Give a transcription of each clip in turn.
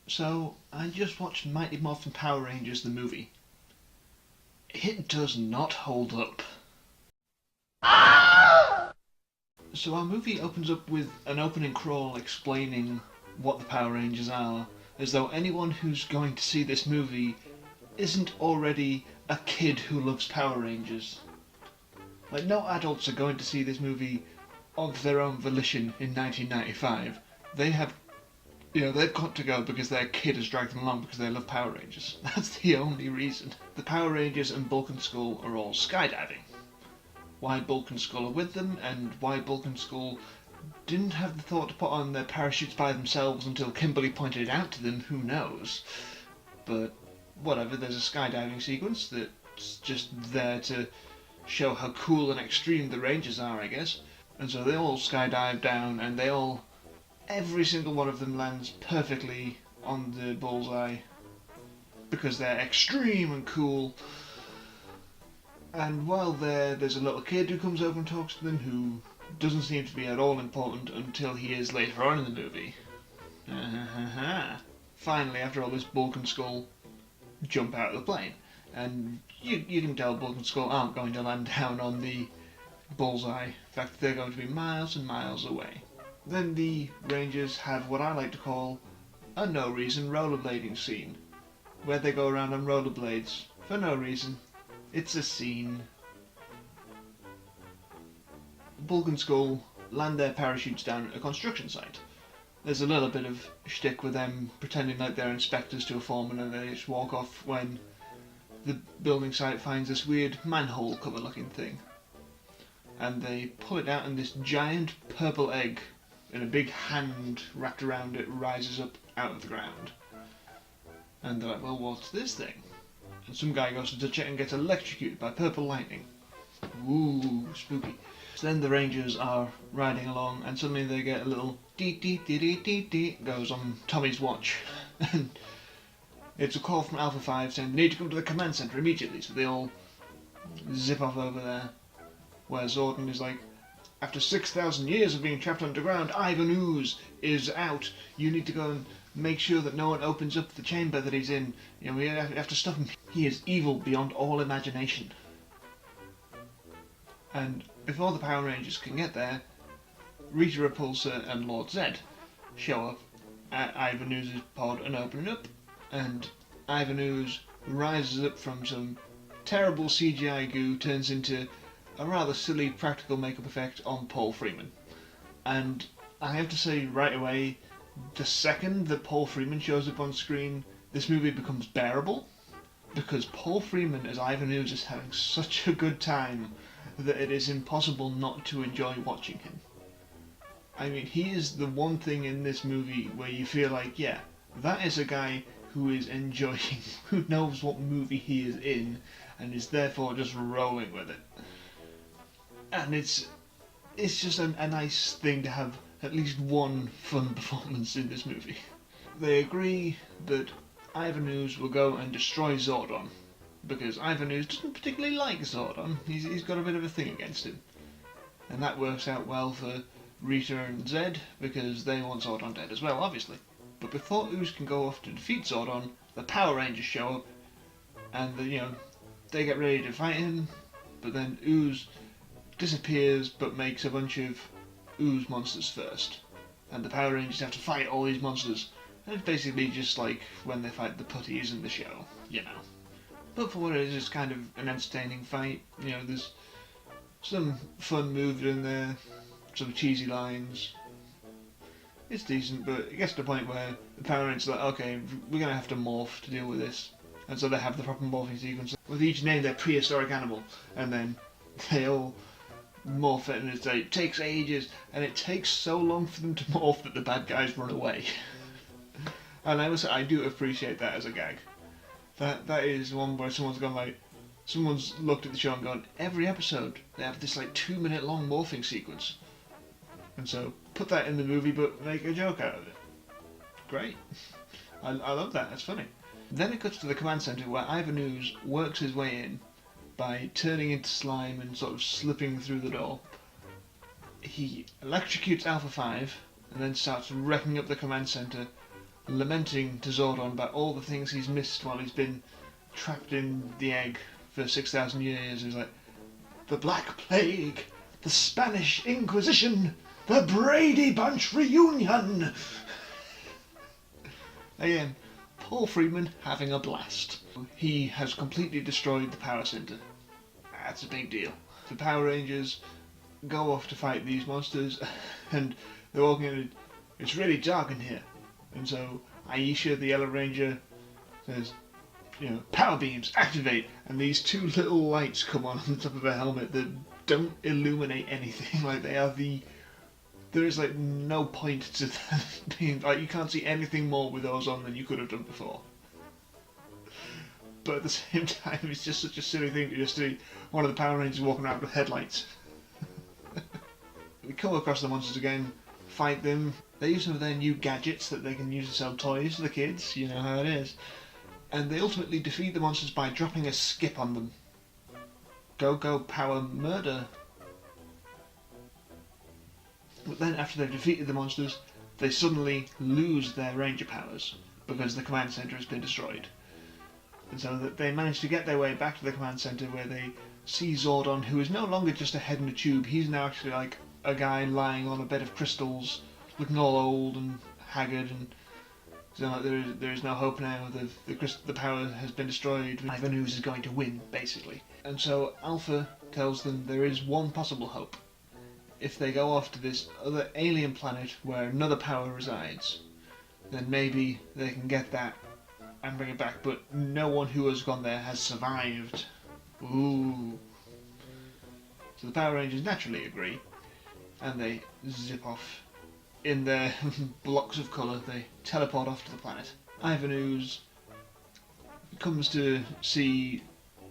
So, I just watched Mighty Morphin Power Rangers the movie. It does not hold up. So our movie opens up with an opening crawl explaining what the Power Rangers are, as though anyone who's going to see this movie isn't already a kid who loves Power Rangers. Like, no adults are going to see this movie of their own volition in 1995. They have, they've got to go because their kid has dragged them along because they love Power Rangers. That's the only reason. The Power Rangers and Bulk and Skull are all skydiving. Why Bulk and Skull are with them, and why Bulk and Skull didn't have the thought to put on their parachutes by themselves until Kimberly pointed it out to them, who knows? But whatever, there's a skydiving sequence that's just there to show how cool and extreme the Rangers are, I guess. And so they all skydive down, and every single one of them lands perfectly on the bullseye because they're extreme and cool. And while there's a little kid who comes over and talks to them who doesn't seem to be at all important until he is later on in the movie. Finally, after all this, Bulk and Skull jump out of the plane. And you can tell Bulk and Skull aren't going to land down on the bullseye. In fact, they're going to be miles and miles away. Then the Rangers have what I like to call a no-reason rollerblading scene, where they go around on rollerblades for no reason. It's a scene. Bulk and Skull land their parachutes down at a construction site. There's a little bit of shtick with them pretending like they're inspectors to a foreman, and they just walk off when the building site finds this weird manhole cover looking thing. And they pull it out, and this giant purple egg in a big hand wrapped around it rises up out of the ground. And they're like, well, what's this thing? And some guy goes to touch it and gets electrocuted by purple lightning. Ooh, spooky. So then the Rangers are riding along, and suddenly they get a little deet deet deet deet deet deet goes on Tommy's watch. And it's a call from Alpha 5 saying they need to come to the command center immediately, so they all zip off over there. Where Zordon is like, after 6,000 years of being trapped underground, Ivan Ooze is out. You need to go and make sure that no one opens up the chamber that he's in. We have to stop him. He is evil beyond all imagination. And before the Power Rangers can get there, Rita Repulsa and Lord Zed show up at Ivan Ooze's pod and open it up. And Ivan Ooze rises up from some terrible CGI goo, turns into a rather silly practical makeup effect on Paul Freeman. And I have to say right away, the second that Paul Freeman shows up on screen, this movie becomes bearable, because Paul Freeman as Ivan Ooze is having such a good time that it is impossible not to enjoy watching him. I mean, he is the one thing in this movie where you feel like, yeah, that is a guy who is enjoying, who knows what movie he is in, and is therefore just rolling with it. And it's just a nice thing to have at least one fun performance in this movie. They agree that Ivan Ooze will go and destroy Zordon, because Ivan Ooze doesn't particularly like Zordon. He's got a bit of a thing against him. And that works out well for Rita and Zed, because they want Zordon dead as well, obviously. But before Ooze can go off to defeat Zordon, the Power Rangers show up, and they get ready to fight him, but then Ooze disappears but makes a bunch of Ooze monsters first. And the Power Rangers have to fight all these monsters. And it's basically just like when they fight the putties in the show, But for what it is, it's kind of an entertaining fight. There's some fun moves in there, some cheesy lines. It's decent, but it gets to the point where the Power Rangers are like, okay, we're going to have to morph to deal with this. And so they have the proper morphing sequence with each name their prehistoric animal, and then they all morph it, and it takes ages, and it takes so long for them to morph that the bad guys run away. And I must say, I do appreciate that as a gag. That is one where someone's looked at the show and gone, every episode they have this 2-minute long morphing sequence. And so, put that in the movie but make a joke out of it. Great. I love that, that's funny. Then it cuts to the command centre where Ivan Ooze works his way in by turning into slime and sort of slipping through the door. He electrocutes Alpha 5 and then starts wrecking up the command centre lamenting to Zordon about all the things he's missed while he's been trapped in the egg for 6,000 years. He's like, the Black Plague, the Spanish Inquisition, the Brady Bunch reunion. Again, Paul Freeman having a blast. He has completely destroyed the power center. That's a big deal. The Power Rangers go off to fight these monsters, and they're walking in. It's really dark in here, and so Aisha, the Yellow Ranger, says, power beams activate, and these two little lights come on the top of her helmet that don't illuminate anything. Like there is like no point to them being like, you can't see anything more with those on than you could have done before. But at the same time, it's just such a silly thing to just see one of the Power Rangers walking around with headlights. We come across the monsters again, fight them. They use some of their new gadgets that they can use to sell toys to the kids. You know how it is. And they ultimately defeat the monsters by dropping a skip on them. Go power murder. But then after they've defeated the monsters, they suddenly lose their ranger powers because the command center has been destroyed. And so that they manage to get their way back to the command center, where they see Zordon, who is no longer just a head in a tube. He's now actually like a guy lying on a bed of crystals, looking all old and haggard, and so like there is no hope now. The power has been destroyed. Ivan Ooze is going to win, basically. And so Alpha tells them there is one possible hope. If they go off to this other alien planet where another power resides, then maybe they can get that and bring it back. But no one who has gone there has survived. Ooh. So the Power Rangers naturally agree, and they zip off. In their blocks of colour, they teleport off to the planet. Ivan Ooze comes to see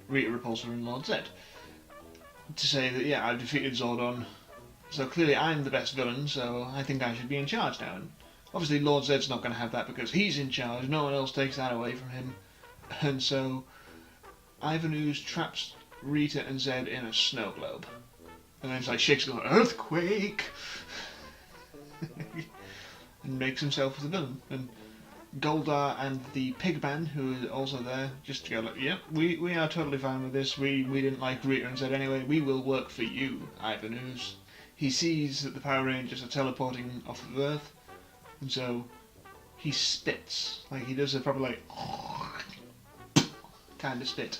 Rita Repulsa and Lord Zed to say that, yeah, I've defeated Zordon, so clearly I'm the best villain, so I think I should be in charge now. And obviously Lord Zed's not going to have that because he's in charge, no one else takes that away from him. And so Ivan Ooze traps Rita and Zed in a snow globe. And then it's like shakes going, earthquake! And makes himself the villain. And Goldar and the Pigman, who is also there, just to go like, yep, we are totally fine with this. We didn't like Rita and Zed anyway. We will work for you, Ivan Ooze. He sees that the Power Rangers are teleporting off of Earth, and so he spits. Like, he does a proper, like, kind of spit.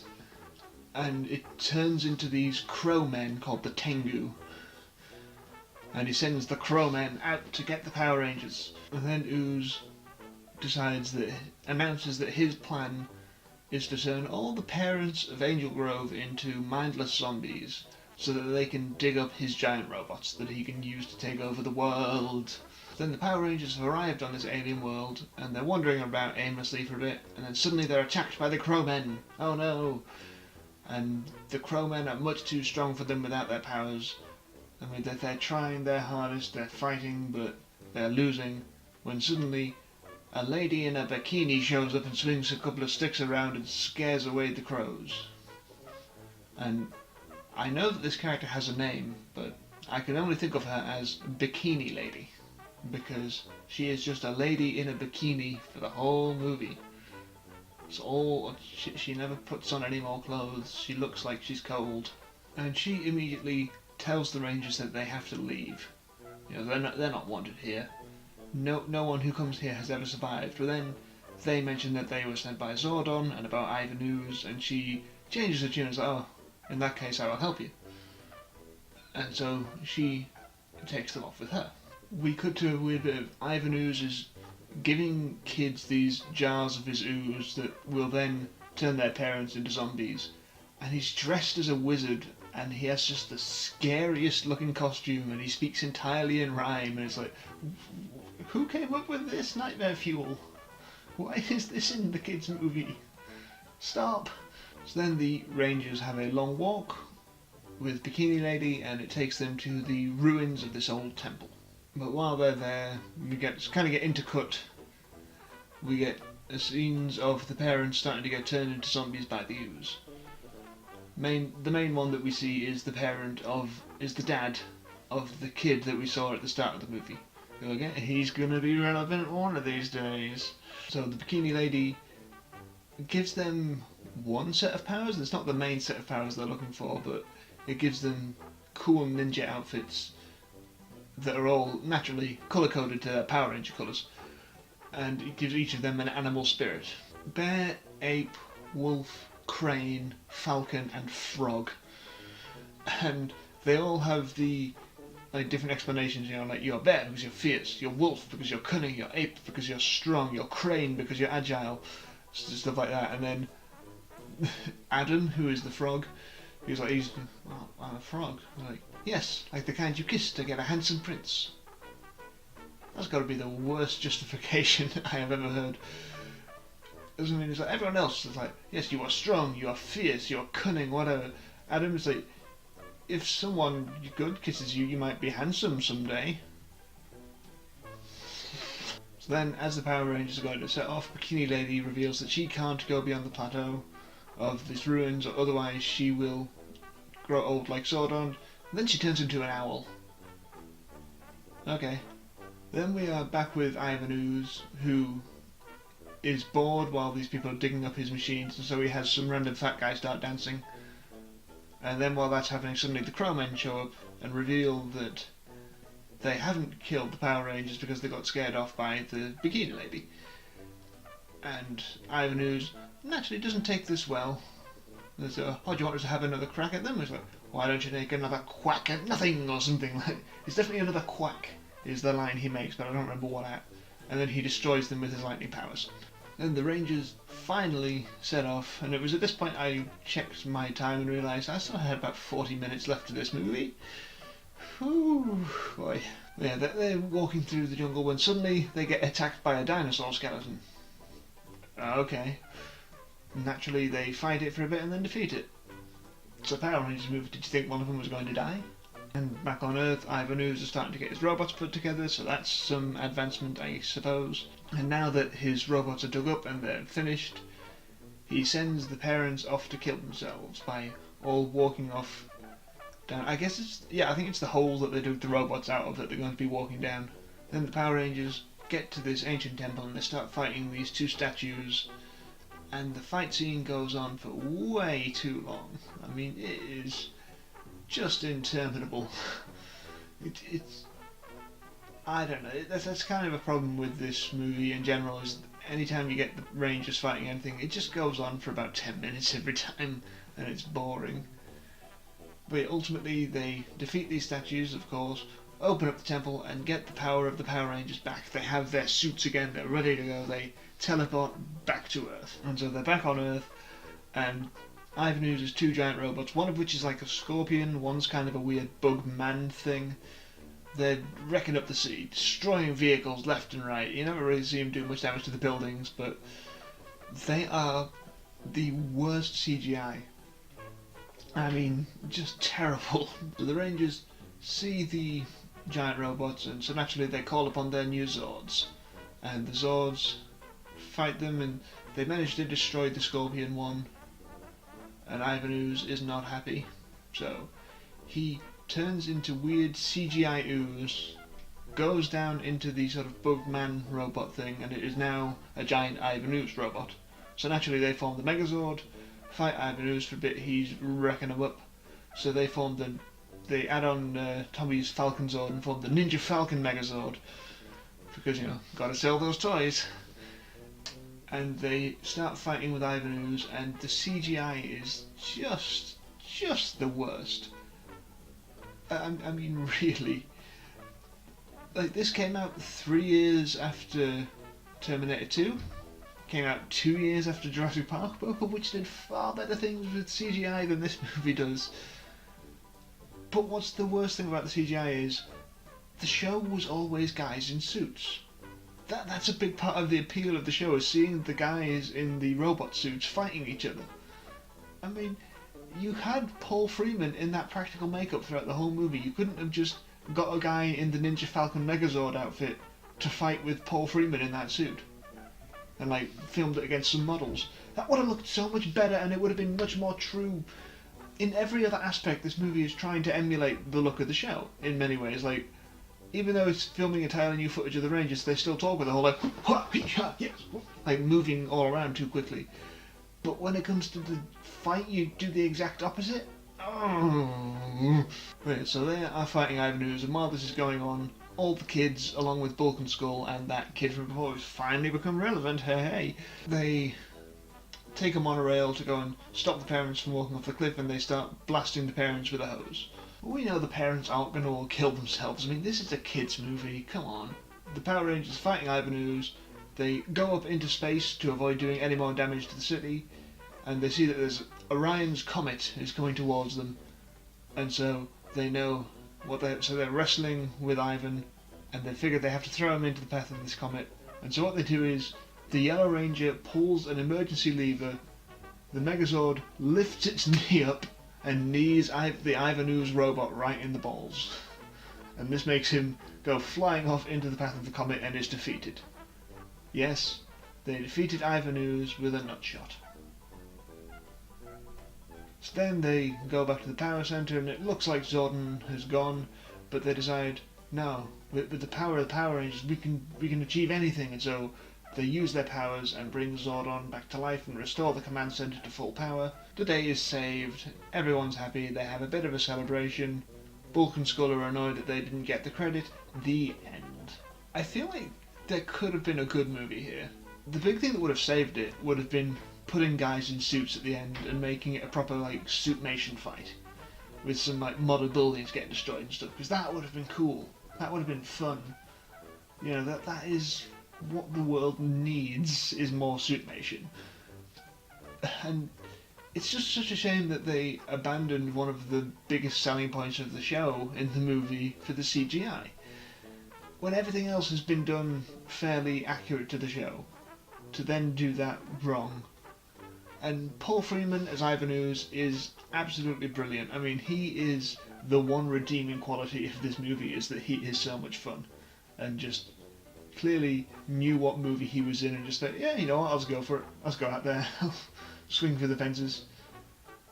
And it turns into these crow men called the Tengu. And he sends the crow men out to get the Power Rangers. And then Ooze announces that his plan is to turn all the parents of Angel Grove into mindless zombies, so that they can dig up his giant robots that he can use to take over the world. Then the Power Rangers have arrived on this alien world, and they're wandering about aimlessly for a bit, and then suddenly they're attacked by the Crowmen. Oh no! And the Crowmen are much too strong for them without their powers. I mean, they're trying their hardest, they're fighting, but they're losing, when suddenly a lady in a bikini shows up and swings a couple of sticks around and scares away the crows. And I know that this character has a name, but I can only think of her as Bikini Lady, because she is just a lady in a bikini for the whole movie. It's all she never puts on any more clothes. She looks like she's cold, and she immediately tells the Rangers that they have to leave. You know, they're not wanted here. No one who comes here has ever survived. But then they mention that they were sent by Zordon and about Ivan Ooze, and she changes her tune and says, "Oh, in that case, I will help you." And so she takes them off with her. We cut to a weird bit of Ivan Ooze is giving kids these jars of his ooze that will then turn their parents into zombies. And he's dressed as a wizard, and he has just the scariest looking costume, and he speaks entirely in rhyme, and it's like, who came up with this nightmare fuel? Why is this in the kids' movie? Stop! So then the Rangers have a long walk with Bikini Lady, and it takes them to the ruins of this old temple. But while they're there, we get intercut. We get scenes of the parents starting to get turned into zombies by the ooze. The main one that we see is the dad of the kid that we saw at the start of the movie. Again, he's gonna be relevant one of these days. So the Bikini Lady gives them one set of powers. It's not the main set of powers they're looking for, but it gives them cool ninja outfits that are all naturally colour coded to their Power Ranger colours, and it gives each of them an animal spirit: bear, ape, wolf, crane, falcon, and frog. And they all have the different explanations, like you're bear because you're fierce, you're wolf because you're cunning, you're ape because you're strong, you're crane because you're agile, stuff like that. And then Adam, who is the frog, I'm a frog. Like, yes, like the kind you kiss to get a handsome prince. That's got to be the worst justification I have ever heard. Doesn't mean it's like everyone else is like, yes, you are strong, you are fierce, you are cunning, whatever. Adam is like, if someone good kisses you, you might be handsome someday. So then, as the Power Rangers are going to set off, Bikini Lady reveals that she can't go beyond the plateau of these ruins, or otherwise she will grow old like Zordon. And then she turns into an owl. Okay. Then we are back with Ivan Ooze, who is bored while these people are digging up his machines, and so he has some random fat guy start dancing. And then while that's happening, suddenly the Crowmen show up and reveal that they haven't killed the Power Rangers because they got scared off by the Bikini Lady. And Ivan Ooze naturally doesn't take this well. There's do you want us to have another crack at them? It's like, why don't you take another quack at nothing, or something like. It's definitely another quack, is the line he makes, but I don't remember what at. And then he destroys them with his lightning powers. Then the Rangers finally set off, and it was at this point I checked my time and realised I still had about 40 minutes left of this movie. Whew, boy. Yeah, they're walking through the jungle when suddenly they get attacked by a dinosaur skeleton. Okay. Naturally, they fight it for a bit and then defeat it. So Power Rangers movie, did you think one of them was going to die? And back on Earth, Ivan Ooze is starting to get his robots put together, so that's some advancement, I suppose. And now that his robots are dug up and they're finished, he sends the parents off to kill themselves by all walking off down. I think it's the hole that they dug the robots out of that they're going to be walking down. Then the Power Rangers get to this ancient temple and they start fighting these two statues, and the fight scene goes on for way too long. I mean, it is just interminable. It's I don't know. That's kind of a problem with this movie in general. Is anytime you get the Rangers fighting anything, it just goes on for about 10 minutes every time, and it's boring. But ultimately, they defeat these statues, of course, open up the temple, and get the power of the Power Rangers back. They have their suits again. They're ready to go. They teleport back to Earth, and so they're back on Earth, and Ivan uses two giant robots, one of which is like a scorpion, one's kind of a weird bug man thing. They're wrecking up the city, destroying vehicles left and right. You never really see them do much damage to the buildings, but they are the worst CGI. I mean, just terrible. So the Rangers see the giant robots, and so naturally they call upon their new Zords. And the Zords fight them, and they manage to destroy the Scorpion one. And Ivan Ooze is not happy, so he turns into weird CGI ooze, goes down into the sort of bugman robot thing, and it is now a giant Ivan Ooze robot. So naturally they form the Megazord, fight Ivan Ooze for a bit, he's wrecking them up. So they form they add on Tommy's Falcon Zord and form the Ninja Falcon Megazord, because, gotta sell those toys. And they start fighting with Ivan Ooze, and the CGI is just the worst. I mean, really. Like, this came out 3 years after Terminator 2, came out 2 years after Jurassic Park, both of which did far better things with CGI than this movie does. But what's the worst thing about the CGI is, the show was always guys in suits. That's a big part of the appeal of the show, is seeing the guys in the robot suits fighting each other. I mean, you had Paul Freeman in that practical makeup throughout the whole movie. You couldn't have just got a guy in the Ninja Falcon Megazord outfit to fight with Paul Freeman in that suit and filmed it against some models. That would have looked so much better, and it would have been much more true. In every other aspect, this movie is trying to emulate the look of the show in many ways. even though it's filming entirely new footage of the Rangers, they still talk with the whole like moving all around too quickly. But when it comes to the fight, you do the exact opposite. Oh. Right, so they are fighting Ivan Ooze, and while this is going on, all the kids, along with Bulk and Skull and that kid from before, who's finally become relevant, hey, they take a monorail to go and stop the parents from walking off the cliff, and they start blasting the parents with a hose. We know the parents aren't going to all kill themselves. I mean, this is a kids' movie, come on. The Power Rangers fighting Ivan Ooze, they go up into space to avoid doing any more damage to the city, and they see that there's Orion's comet is coming towards them, and so they know so they're wrestling with Ivan, and they figure they have to throw him into the path of this comet. And so what they do is the Yellow Ranger pulls an emergency lever, the Megazord lifts its knee up and knees the Ivan Ooze robot right in the balls, and this makes him go flying off into the path of the comet and is defeated. Yes, they defeated Ivan Ooze with a nutshot. So then they go back to the power center, and it looks like Zordon has gone, but they decide, no, with the power of the Power Rangers, we can achieve anything, and so they use their powers and bring Zordon back to life and restore the command center to full power. The day is saved, everyone's happy, they have a bit of a celebration. Bulk and Skull are annoyed that they didn't get the credit. The end. I feel like there could have been a good movie here. The big thing that would have saved it would have been putting guys in suits at the end and making it a proper like suitmation fight with some like model buildings getting destroyed and stuff, because that would have been cool. That would have been fun. You know, that is what the world needs, is more suitmation. And it's just such a shame that they abandoned one of the biggest selling points of the show in the movie for the CGI, when everything else has been done fairly accurate to the show, to then do that wrong. And Paul Freeman as Ivan Ooze is absolutely brilliant. I mean, he is the one redeeming quality of this movie, is that he is so much fun, and just clearly knew what movie he was in and just thought, yeah, you know what, I'll just go for it. I'll just go out there, swing through the fences.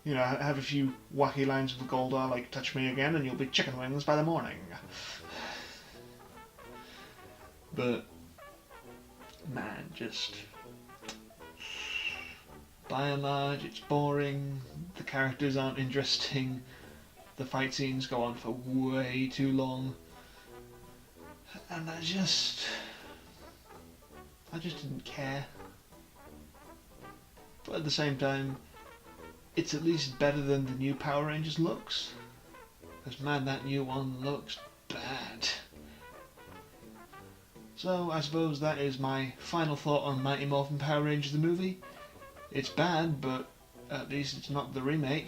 You know, have a few wacky lines with Goldar, like, touch me again and you'll be chicken wings by the morning. But, man, just by and large, it's boring, the characters aren't interesting, the fight scenes go on for way too long, and I just didn't care. But at the same time, it's at least better than the new Power Rangers looks, because man, that new one looks bad. So I suppose that is my final thought on Mighty Morphin Power Rangers the movie. It's bad, but at least it's not the remake.